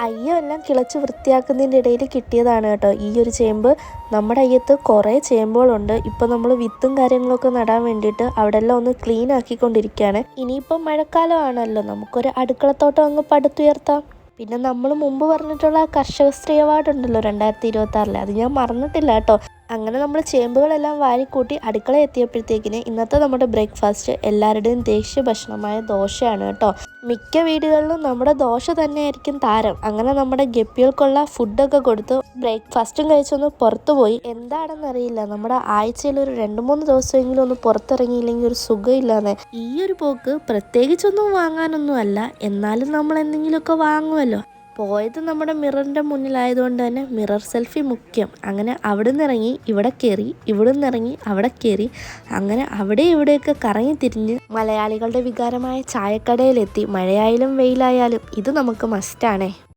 അയ്യമെല്ലാം കിളച്ച് വൃത്തിയാക്കുന്നതിൻ്റെ ഇടയിൽ കിട്ടിയതാണ് കേട്ടോ ഈ ഒരു ചേമ്പ്. നമ്മുടെ അയ്യത്ത് കുറേ ചേമ്പുകളുണ്ട്. ഇപ്പോൾ നമ്മൾ വിത്തും കാര്യങ്ങളൊക്കെ നടാൻ വേണ്ടിയിട്ട് അവിടെ എല്ലാം ഒന്ന് ക്ലീൻ ആക്കിക്കൊണ്ടിരിക്കുകയാണ്. ഇനിയിപ്പം മഴക്കാലമാണല്ലോ, നമുക്കൊരു അടുക്കളത്തോട്ടം അങ്ങ് പടുത്തുയർത്താം. പിന്നെ നമ്മൾ മുമ്പ് പറഞ്ഞിട്ടുള്ള കർഷകശ്രീ അവാർഡ് ഉണ്ടല്ലോ 2026, അത് ഞാൻ മറന്നിട്ടില്ല കേട്ടോ. അങ്ങനെ നമ്മൾ ചേമ്പുകളെല്ലാം വാരിക്കൂട്ടി അടുക്കള എത്തിയപ്പോഴത്തേക്കിന് ഇന്നത്തെ നമ്മുടെ ബ്രേക്ക്ഫാസ്റ്റ് എല്ലാവരുടെയും ദേശീയ ഭക്ഷണമായ ദോശയാണ് കേട്ടോ. മിക്ക വീടുകളിലും നമ്മുടെ ദോശ തന്നെയായിരിക്കും താരം. അങ്ങനെ നമ്മുടെ ഗപ്പികൾക്കുള്ള ഫുഡൊക്കെ കൊടുത്ത് ബ്രേക്ക്ഫാസ്റ്റും കഴിച്ചൊന്ന് പുറത്തു പോയി. എന്താണെന്നറിയില്ല, നമ്മുടെ ആഴ്ചയിൽ ഒരു 2-3 ദിവസമെങ്കിലും ഒന്ന് പുറത്തിറങ്ങിയില്ലെങ്കിൽ ഒരു സുഖമില്ലാതെ. ഈ ഒരു പോക്ക് പ്രത്യേകിച്ചൊന്നും വാങ്ങാനൊന്നും അല്ല, എന്നാലും നമ്മൾ എന്തെങ്കിലുമൊക്കെ വാങ്ങുമല്ലോ. പോയത് നമ്മുടെ മിററിൻ്റെ മുന്നിലായതുകൊണ്ട് തന്നെ മിറർ സെൽഫി മുഖ്യം. അങ്ങനെ അവിടെ നിന്നിറങ്ങി ഇവിടെ കയറി, ഇവിടെ നിന്നിറങ്ങി അവിടെ കയറി, അങ്ങനെ അവിടെ ഇവിടെയൊക്കെ കറങ്ങി തിരിഞ്ഞ് മലയാളികളുടെ വികാരമായ ചായക്കടയിലെത്തി. മഴയായാലും വെയിലായാലും ഇത് നമുക്ക് മസ്റ്റാണേ.